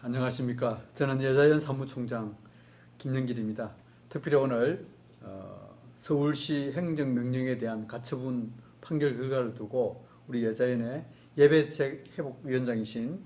안녕하십니까. 저는 여자연 사무총장 김영길입니다. 특별히 오늘 서울시 행정명령에 대한 가처분 판결 결과를 두고 우리 여자연의 예배회복위원장이신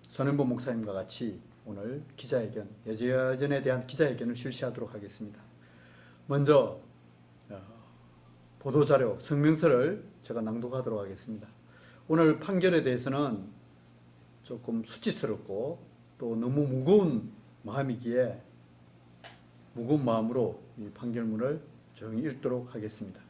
손현보 목사님과 같이 오늘 기자회견, 여자연에 대한 기자회견을 실시하도록 하겠습니다. 먼저 보도자료, 성명서를 제가 낭독하도록 하겠습니다. 오늘 판결에 대해서는 조금 수치스럽고 또 너무 무거운 마음이기에 무거운 마음으로 이 판결문을 조용히 읽도록 하겠습니다.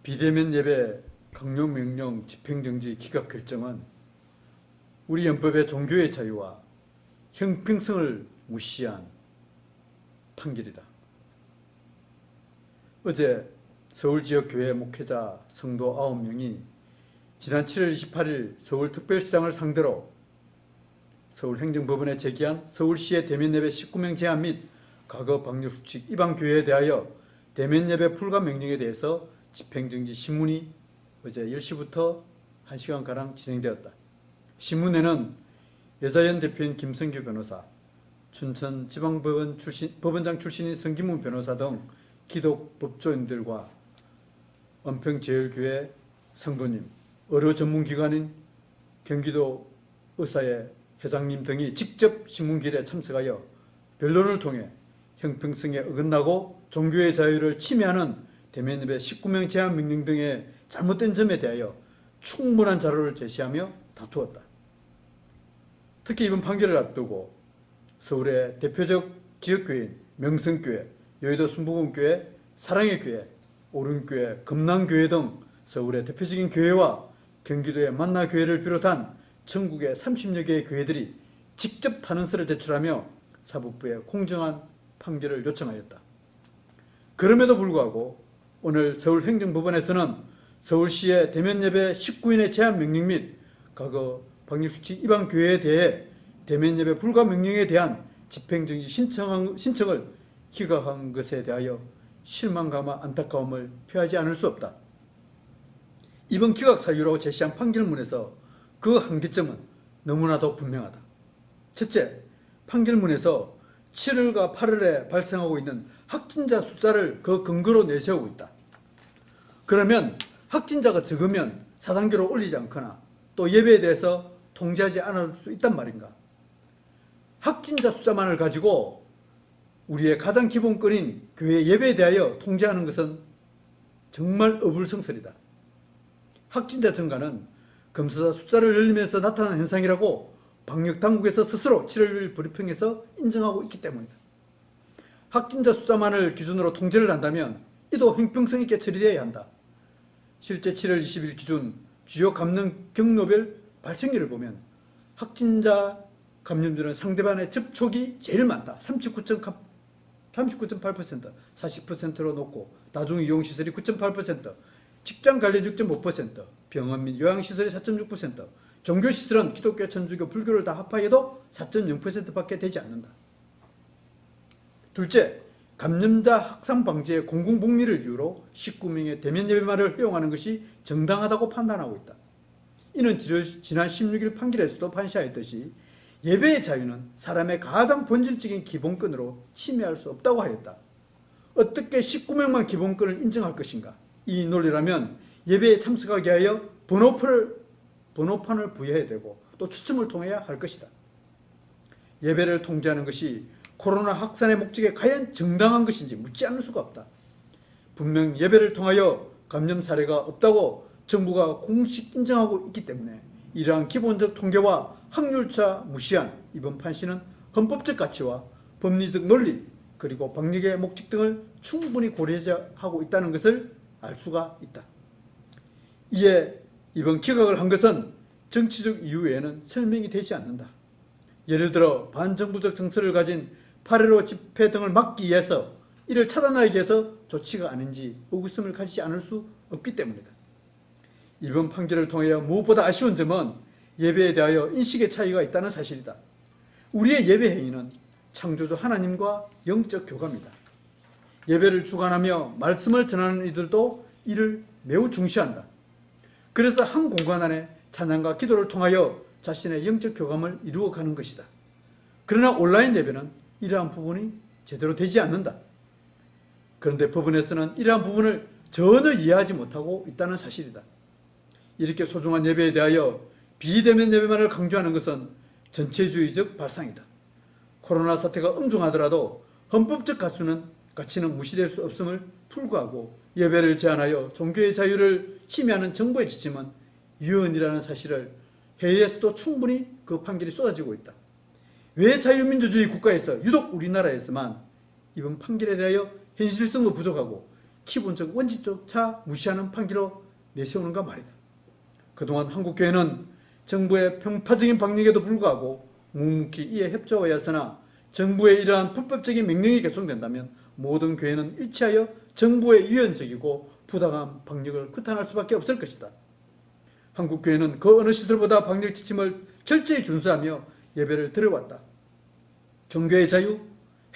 비대면 예배 강요명령 집행정지 기각 결정은 우리 헌법의 종교의 자유와 형평성을 무시한 판결이다. 어제 서울지역교회 목회자 성도 9명이 지난 7월 28일 서울특별시장을 상대로 서울행정법원에 제기한 서울시의 대면예배 19명 제한 및 과거 방역수칙 위반 교회에 대하여 대면예배 불가 명령에 대해서 집행정지 신문이 어제 10시부터 1시간가량 진행되었다. 신문에는 여자연 대표인 김성규 변호사, 춘천지방법원 법원장 출신인 성기문 변호사 등 기독법조인들과 은평제일교회 성도님, 의료 전문기관인 경기도 의사회 회장님 등이 직접 신문길에 참석하여 변론을 통해 형평성에 어긋나고 종교의 자유를 침해하는 대면예배 19명 제한 명령 등의 잘못된 점에 대하여 충분한 자료를 제시하며 다투었다. 특히 이번 판결을 앞두고 서울의 대표적 지역교회인 명성교회, 여의도 순복음교회, 사랑의 교회, 오륜교회, 금남교회 등 서울의 대표적인 교회와 경기도의 만나교회를 비롯한 전국의 30여 개의 교회들이 직접 탄원서를 제출하며 사법부에 공정한 판결을 요청하였다. 그럼에도 불구하고 오늘 서울행정법원에서는 서울시의 대면예배 19인의 제한 명령 및 과거 방역수칙 위반 교회에 대해 대면예배 불가 명령에 대한 집행정지 신청을 기각한 것에 대하여 실망감과 안타까움을 표하지 않을 수 없다. 이번 기각 사유로 제시한 판결문에서 그 한계점은 너무나도 분명하다. 첫째, 판결문에서 7월과 8월에 발생하고 있는 확진자 숫자를 그 근거로 내세우고 있다. 그러면 확진자가 적으면 4단계로 올리지 않거나 또 예배에 대해서 통제하지 않을 수 있단 말인가? 확진자 숫자만을 가지고 우리의 가장 기본권인 교회 예배에 대하여 통제하는 것은 정말 어불성설이다. 확진자 증가는 검사자 숫자를 늘리면서 나타나는 현상이라고 방역당국에서 스스로 7월 6일 브리핑에서 인정하고 있기 때문이다. 확진자 숫자만을 기준으로 통제를 한다면 이도 형평성 있게 처리되어야 한다. 실제 7월 20일 기준 주요 감염 경로별 발생률을 보면 확진자 감염률은 상대방의 접촉이 제일 많다. 39.8%, 40%로 높고 다중이용시설이 9.8%, 직장 관련 6.5%, 병원 및 요양시설이 4.6%, 종교시설은 기독교, 천주교, 불교를 다 합하여도 4.0%밖에 되지 않는다. 둘째, 감염자 확산 방지에 공공복리를 이유로 19명의 대면예배말을 허용하는 것이 정당하다고 판단하고 있다. 이는 지난 16일 판결에서도 판시하였듯이 예배의 자유는 사람의 가장 본질적인 기본권으로 침해할 수 없다고 하였다. 어떻게 19명만 기본권을 인정할 것인가? 이 논리라면 예배에 참석하게 하여 번호판을 부여해야 되고 또 추첨을 통해야 할 것이다. 예배를 통제하는 것이 코로나 확산의 목적에 과연 정당한 것인지 묻지 않을 수가 없다. 분명 예배를 통하여 감염 사례가 없다고 정부가 공식 인정하고 있기 때문에 이러한 기본적 통계와 확률차 무시한 이번 판시는 헌법적 가치와 법리적 논리 그리고 방역의 목적 등을 충분히 고려하고 있다는 것을 알 수가 있다. 이에 이번 기각을 한 것은 정치적 이유 외에는 설명이 되지 않는다. 예를 들어 반정부적 정서를 가진 8.15 집회 등을 막기 위해서 이를 차단하기 위해서 조치가 아닌지 의구심을 가지지 않을 수 없기 때문이다. 이번 판결을 통하여 무엇보다 아쉬운 점은 예배에 대하여 인식의 차이가 있다는 사실이다. 우리의 예배 행위는 창조주 하나님과 영적 교감이다. 예배를 주관하며 말씀을 전하는 이들도 이를 매우 중시한다. 그래서 한 공간 안에 찬양과 기도를 통하여 자신의 영적 교감을 이루어가는 것이다. 그러나 온라인 예배는 이러한 부분이 제대로 되지 않는다. 그런데 법원에서는 이러한 부분을 전혀 이해하지 못하고 있다는 사실이다. 이렇게 소중한 예배에 대하여 비대면 예배만을 강조하는 것은 전체주의적 발상이다. 코로나 사태가 엄중하더라도 헌법적 가치는 무시될 수 없음을 불구하고 예배를 제한하여 종교의 자유를 침해하는 정부의 지침은 위헌이라는 사실을 해외에서도 충분히 그 판결이 쏟아지고 있다. 왜 자유민주주의 국가에서 유독 우리나라에서만 이번 판결에 대하여 현실성도 부족하고 기본적 원칙조차 무시하는 판결로 내세우는가 말이다. 그동안 한국교회는 정부의 편파적인 방역에도 불구하고 묵묵히 이에 협조하여 했으나 정부의 이러한 불법적인 명령이 계속된다면 모든 교회는 일치하여 정부의 위헌적이고 부당한 방역을 규탄할 수밖에 없을 것이다. 한국교회는 그 어느 시설보다 방역 지침을 철저히 준수하며 예배를 드려왔다. 종교의 자유,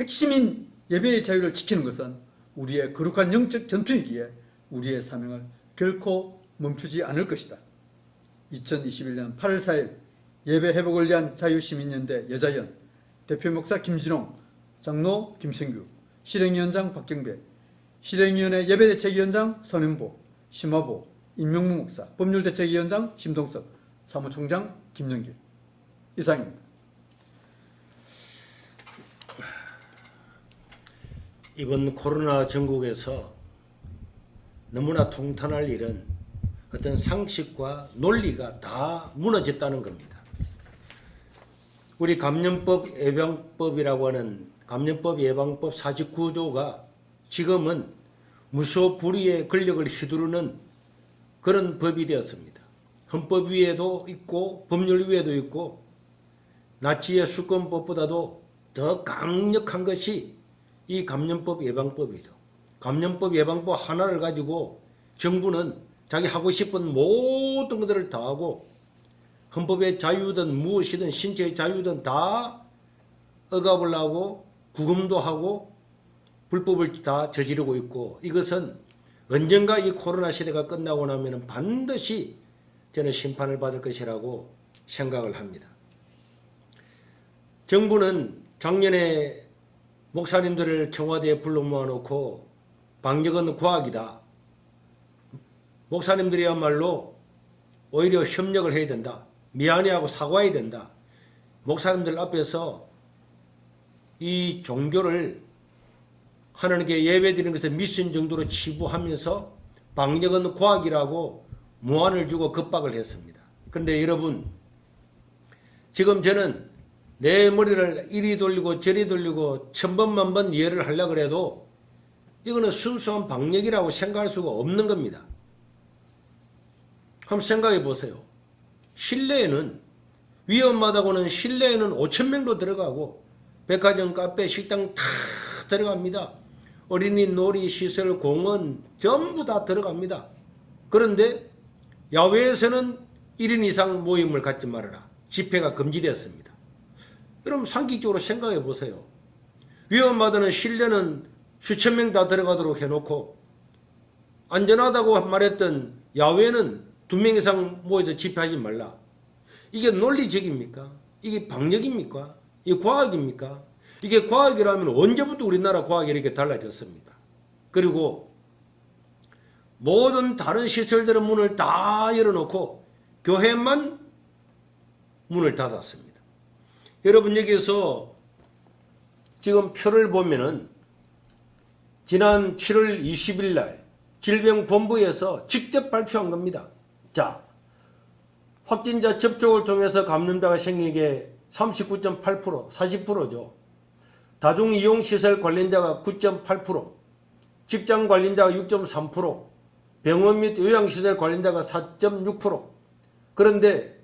핵심인 예배의 자유를 지키는 것은 우리의 거룩한 영적 전투이기에 우리의 사명을 결코 멈추지 않을 것이다. 2021년 8월 4일 예배 회복을 위한 자유시민연대 여자연 대표목사 김진홍, 장로 김성규, 실행위원장 박경배, 실행위원회 예배대책위원장 선현보, 심화보, 임명무 목사, 법률대책위원장 심동석, 사무총장 김영길. 이상입니다. 이번 코로나 전국에서 너무나 통탄할 일은 어떤 상식과 논리가 다 무너졌다는 겁니다. 우리 감염법 예방법이라고 하는 감염법 예방법 49조가 지금은 무소불위의 권력을 휘두르는 그런 법이 되었습니다. 헌법 위에도 있고 법률 위에도 있고 나치의 수권법보다도 더 강력한 것이 이 감염법 예방법이죠. 감염법 예방법 하나를 가지고 정부는 자기 하고 싶은 모든 것들을 다 하고 헌법의 자유든 무엇이든 신체의 자유든 다 억압을 구금도 하고 불법을 다 저지르고 있고 이것은 언젠가 이 코로나 시대가 끝나고 나면 반드시 저는 심판을 받을 것이라고 생각을 합니다. 정부는 작년에 목사님들을 청와대에 불러 모아놓고 방역은 과학이다. 목사님들이야말로 오히려 협력을 해야 된다. 미안해하고 사과해야 된다. 목사님들 앞에서 이 종교를 하나님께 예배드리는 것을 미신 정도로 치부하면서 방역은 과학이라고 무안을 주고 겁박을 했습니다. 그런데 여러분 지금 저는 내 머리를 이리 돌리고 저리 돌리고 천번만번 이해를 하려고 해도 이거는 순수한 방역이라고 생각할 수가 없는 겁니다. 한번 생각해 보세요. 실내에는 위험하다고는 실내에는 5,000명도 들어가고 백화점, 카페, 식당 다 들어갑니다. 어린이 놀이시설, 공원 전부 다 들어갑니다. 그런데 야외에서는 1인 이상 모임을 갖지 말아라. 집회가 금지되었습니다. 여러분 상식적으로 생각해 보세요. 위험하다는 실내는 수천 명 다 들어가도록 해놓고 안전하다고 말했던 야외는 2명 이상 모여서 집회하지 말라. 이게 논리적입니까? 이게 방역입니까? 이게 과학입니까? 이게 과학이라면 언제부터 우리나라 과학이 이렇게 달라졌습니까? 그리고 모든 다른 시설들은 문을 다 열어놓고 교회만 문을 닫았습니다. 여러분 여기서 지금 표를 보면은 지난 7월 20일 날 질병본부에서 직접 발표한 겁니다. 자, 확진자 접촉을 통해서 감염자가 생긴 게 39.8%, 40%죠. 다중이용시설 관련자가 9.8%, 직장 관련자가 6.3%, 병원 및 요양시설 관련자가 4.6%. 그런데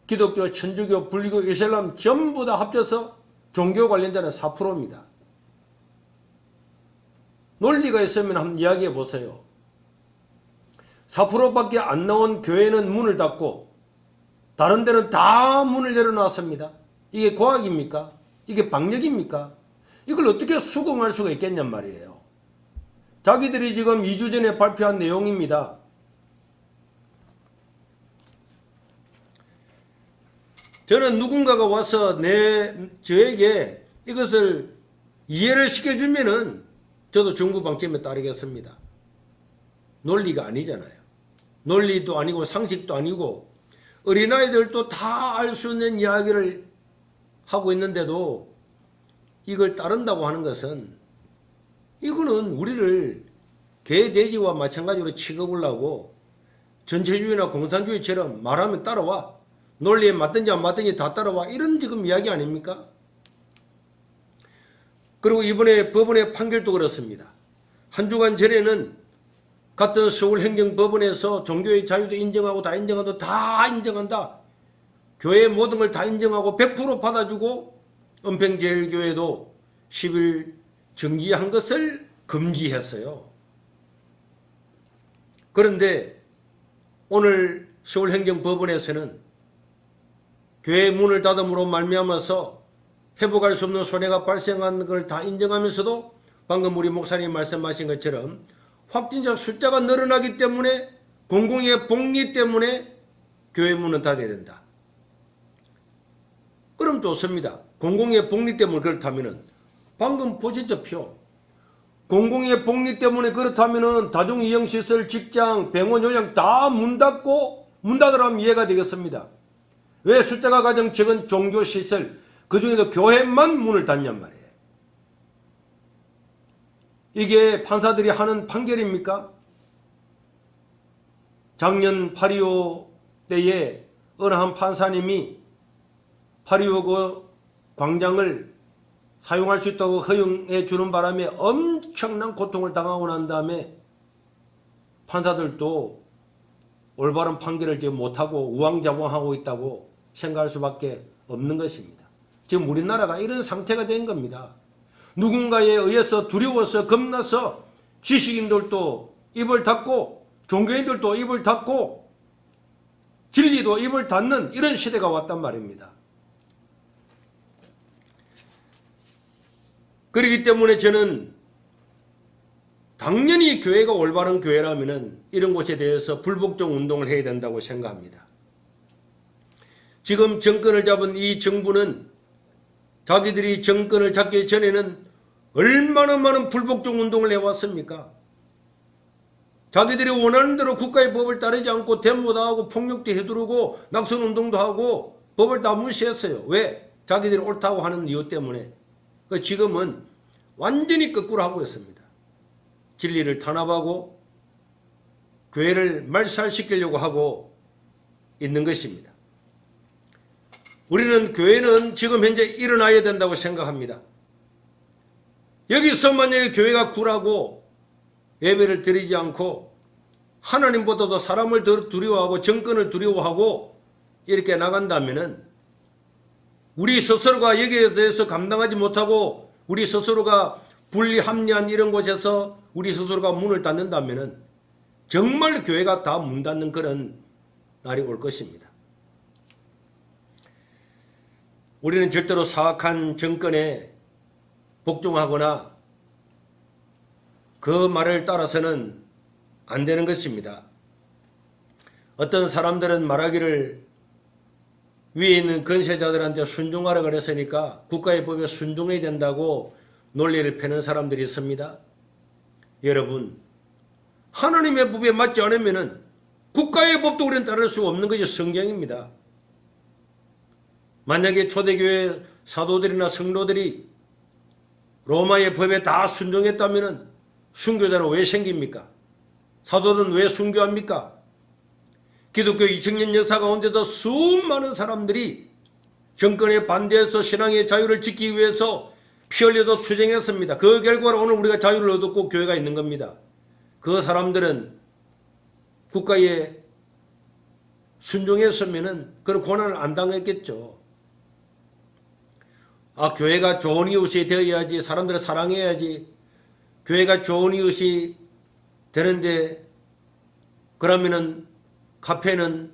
기독교, 천주교, 불교, 이슬람 전부 다 합쳐서 종교 관련자는 4%입니다. 논리가 있으면 한번 이야기해 보세요. 4%밖에 안 나온 교회는 문을 닫고 다른 데는 다 문을 열어놨습니다. 이게 과학입니까? 이게 방역입니까? 이걸 어떻게 수긍할 수가 있겠냔 말이에요. 자기들이 지금 2주 전에 발표한 내용입니다. 저는 누군가가 와서 저에게 이것을 이해를 시켜주면은 저도 정부 방침에 따르겠습니다. 논리가 아니잖아요. 논리도 아니고 상식도 아니고 어린아이들도 다 알 수 있는 이야기를 하고 있는데도 이걸 따른다고 하는 것은 이거는 우리를 개, 돼지와 마찬가지로 취급을 하고 전체주의나 공산주의처럼 말하면 따라와. 논리에 맞든지 안 맞든지 다 따라와. 이런 지금 이야기 아닙니까? 그리고 이번에 법원의 판결도 그렇습니다. 한 주간 전에는 같은 서울행정법원에서 종교의 자유도 인정하고 다 인정하고 다 인정한다. 교회의 모든 걸 다 인정하고 100% 받아주고 은평제일교회도 10일 정지한 것을 금지했어요. 그런데 오늘 서울행정법원에서는 교회 문을 닫음으로 말미암아서 회복할 수 없는 손해가 발생한 걸 다 인정하면서도 방금 우리 목사님 말씀하신 것처럼 확진자 숫자가 늘어나기 때문에 공공의 복리 때문에 교회 문은 닫아야 된다. 그럼 좋습니다. 공공의 복리 때문에 그렇다면은 방금 보셨죠 표. 공공의 복리 때문에 그렇다면은 다중이용시설, 직장, 병원, 요양 다 문 닫고 문 닫으라면 이해가 되겠습니다. 왜 숫자가 가장 적은 종교시설 그 중에도 교회만 문을 닫냔 말이에요. 이게 판사들이 하는 판결입니까? 작년 8.25 때에 어느 한 판사님이 8.25 그 광장을 사용할 수 있다고 허용해 주는 바람에 엄청난 고통을 당하고 난 다음에 판사들도 올바른 판결을 지금 못하고 우왕좌왕하고 있다고 생각할 수밖에 없는 것입니다. 지금 우리나라가 이런 상태가 된 겁니다. 누군가에 의해서 두려워서 겁나서 지식인들도 입을 닫고 종교인들도 입을 닫고 진리도 입을 닫는 이런 시대가 왔단 말입니다. 그렇기 때문에 저는 당연히 교회가 올바른 교회라면 이런 곳에 대해서 불복종 운동을 해야 된다고 생각합니다. 지금 정권을 잡은 이 정부는 자기들이 정권을 잡기 전에는 얼마나 많은 불복종 운동을 해왔습니까? 자기들이 원하는 대로 국가의 법을 따르지 않고 데모도 하고 폭력도 해두르고 낙선운동도 하고 법을 다 무시했어요. 왜? 자기들이 옳다고 하는 이유 때문에. 지금은 완전히 거꾸로 하고 있습니다. 진리를 탄압하고 교회를 말살시키려고 하고 있는 것입니다. 우리는 교회는 지금 현재 일어나야 된다고 생각합니다. 여기서 만약에 교회가 굴하고 예배를 드리지 않고 하나님보다도 사람을 더 두려워하고 정권을 두려워하고 이렇게 나간다면은 우리 스스로가 여기에 대해서 감당하지 못하고 우리 스스로가 분리합리한 이런 곳에서 우리 스스로가 문을 닫는다면은 정말 교회가 다 문 닫는 그런 날이 올 것입니다. 우리는 절대로 사악한 정권에 복종하거나 그 말을 따라서는 안 되는 것입니다. 어떤 사람들은 말하기를 위에 있는 권세자들한테 순종하라 그랬으니까 국가의 법에 순종해야 된다고 논리를 펴는 사람들이 있습니다. 여러분, 하나님의 법에 맞지 않으면 국가의 법도 우리는 따를 수 없는 것이 성경입니다. 만약에 초대교회 사도들이나 성도들이 로마의 법에 다 순종했다면 순교자는 왜 생깁니까? 사도들은 왜 순교합니까? 기독교 2000년 역사 가운데서 수많은 사람들이 정권에 반대해서 신앙의 자유를 지키기 위해서 피 흘려서 투쟁했습니다. 그 결과로 오늘 우리가 자유를 얻었고 교회가 있는 겁니다. 그 사람들은 국가에 순종했으면 그런 고난을 안 당했겠죠. 교회가 좋은 이웃이 되어야지, 사람들을 사랑해야지, 교회가 좋은 이웃이 되는데 그러면은 카페는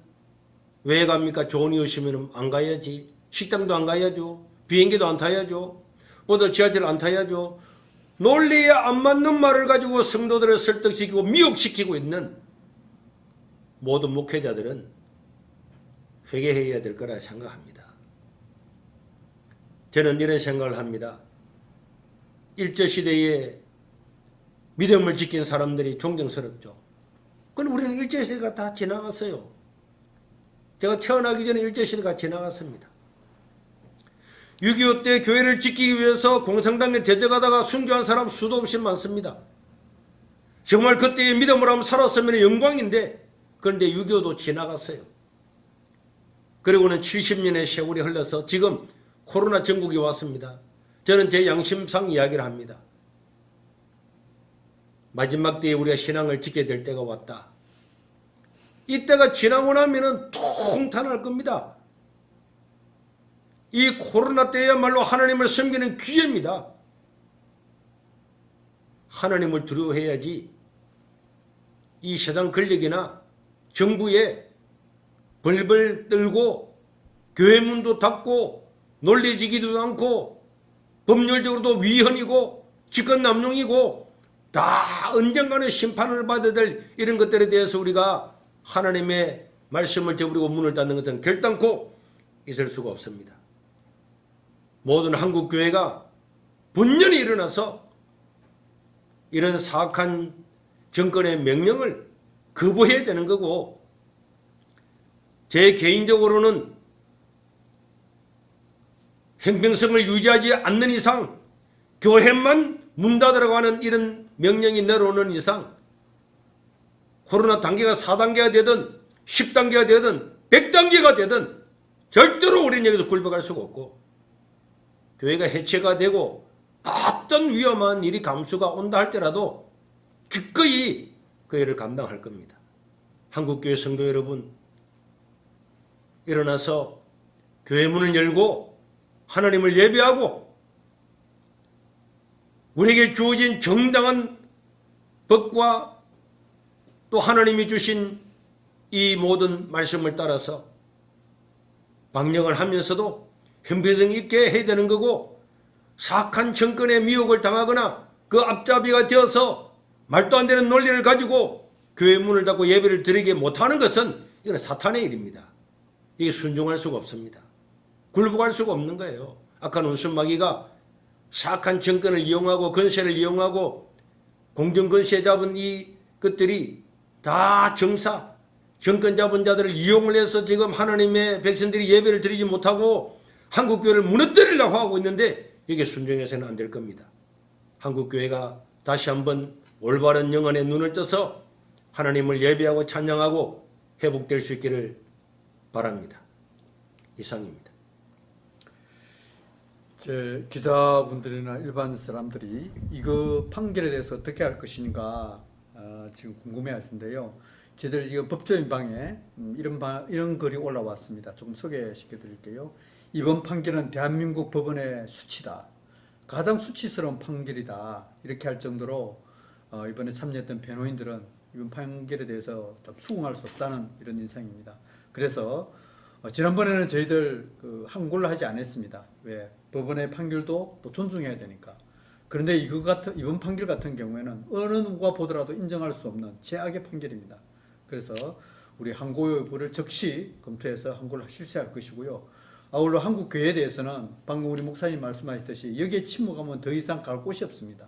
왜 갑니까? 좋은 이웃이면 안 가야지. 식당도 안 가야죠. 비행기도 안 타야죠. 모두 지하철 안 타야죠. 논리에 안 맞는 말을 가지고 성도들을 설득시키고 미혹시키고 있는 모든 목회자들은 회개해야 될 거라 생각합니다. 저는 이런 생각을 합니다. 일제시대에 믿음을 지킨 사람들이 존경스럽죠. 그건 우리는 일제시대가 다 지나갔어요. 제가 태어나기 전에 일제시대가 지나갔습니다. 6.25 때 교회를 지키기 위해서 공산당에 대적하다가 순교한 사람 수도 없이 많습니다. 정말 그때의 믿음으로 한번 살았으면 영광인데, 그런데 6.25도 지나갔어요. 그리고는 70년의 세월이 흘러서 지금 코로나 전국이 왔습니다. 저는 제 양심상 이야기를 합니다. 마지막 때에 우리가 신앙을 지켜야 될 때가 왔다. 이때가 지나고 나면은 통탄할 겁니다. 이 코로나 때야말로 하나님을 섬기는 기회입니다. 하나님을 두려워해야지 이 세상 권력이나 정부에 벌벌 떨고 교회 문도 닫고 논리지기도 않고 법률적으로도 위헌이고 직권남용이고 다 언젠가는 심판을 받아야 될 이런 것들에 대해서 우리가 하나님의 말씀을 저버리고 문을 닫는 것은 결단코 있을 수가 없습니다. 모든 한국교회가 분연히 일어나서 이런 사악한 정권의 명령을 거부해야 되는 거고, 제 개인적으로는 형평성을 유지하지 않는 이상, 교회만 문 닫으라고 하는 이런 명령이 내려오는 이상, 코로나 단계가 4단계가 되든 10단계가 되든 100단계가 되든 절대로 우리는 여기서 굴복할 수가 없고, 교회가 해체가 되고 어떤 위험한 일이 감수가 온다 할지라도 기꺼이 그 일을 감당할 겁니다. 한국교회 성도 여러분, 일어나서 교회 문을 열고 하나님을 예배하고 우리에게 주어진 정당한 법과 또 하나님이 주신 이 모든 말씀을 따라서 방역을 하면서도 형평성 있게 해야 되는 거고, 사악한 정권의 미혹을 당하거나 그 앞잡이가 되어서 말도 안 되는 논리를 가지고 교회 문을 닫고 예배를 드리게 못하는 것은 이건 사탄의 일입니다. 이게 순종할 수가 없습니다. 굴복할 수가 없는 거예요. 아까 운순마귀가 사악한 정권을 이용하고 권세를 이용하고 공정권세 잡은 이 것들이 다 정사, 정권 잡은 자들을 이용을 해서 지금 하나님의 백성들이 예배를 드리지 못하고 한국교회를 무너뜨리려고 하고 있는데, 이게 순종해서는 안 될 겁니다. 한국교회가 다시 한번 올바른 영혼의 눈을 떠서 하나님을 예배하고 찬양하고 회복될 수 있기를 바랍니다. 이상입니다. 제 기자분들이나 일반 사람들이 이거 판결에 대해서 어떻게 할 것인가 지금 궁금해할 텐데요. 저희들 지금 법조인방에 이런 글이 올라왔습니다. 조금 소개시켜 드릴게요. 이번 판결은 대한민국 법원의 수치다. 가장 수치스러운 판결이다. 이렇게 할 정도로 이번에 참여했던 변호인들은 이번 판결에 대해서 좀 수긍할 수 없다는 이런 인상입니다. 그래서 지난번에는 저희들 항고를 하지 않았습니다. 왜? 법원의 판결도 또 존중해야 되니까. 그런데 이번 판결 같은 경우에는 어느 누가 보더라도 인정할 수 없는 최악의 판결입니다. 그래서 우리 항고 여부를 즉시 검토해서 항고를 실시할 것이고요. 아울러 한국교회에 대해서는 방금 우리 목사님 말씀하셨듯이 여기에 침묵하면 더 이상 갈 곳이 없습니다.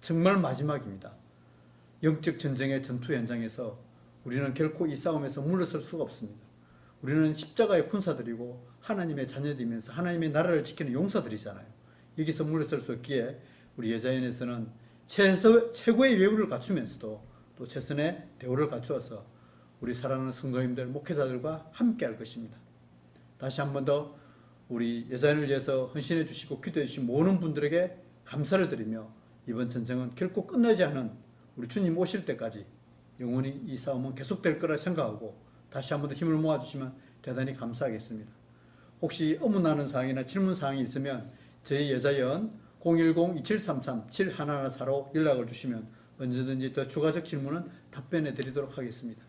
정말 마지막입니다. 영적 전쟁의 전투 현장에서 우리는 결코 이 싸움에서 물러설 수가 없습니다. 우리는 십자가의 군사들이고 하나님의 자녀들이면서 하나님의 나라를 지키는 용사들이잖아요. 여기서 물러설 수 없기에 우리 여자연에서는 최고의 예우를 갖추면서도 또 최선의 대우를 갖추어서 우리 사랑하는 성도님들, 목회자들과 함께 할 것입니다. 다시 한 번 더 우리 여자연을 위해서 헌신해 주시고 기도해 주신 모든 분들에게 감사를 드리며, 이번 전쟁은 결코 끝나지 않은 우리 주님 오실 때까지 영원히 이 싸움은 계속될 거라 생각하고 다시 한 번 더 힘을 모아주시면 대단히 감사하겠습니다. 혹시 의문나는 사항이나 질문 사항이 있으면 저희 여자연 010-2733-7114로 연락을 주시면 언제든지 더 추가적 질문은 답변해 드리도록 하겠습니다.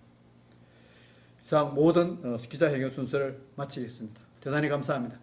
이상 모든 기자회견 순서를 마치겠습니다. 대단히 감사합니다.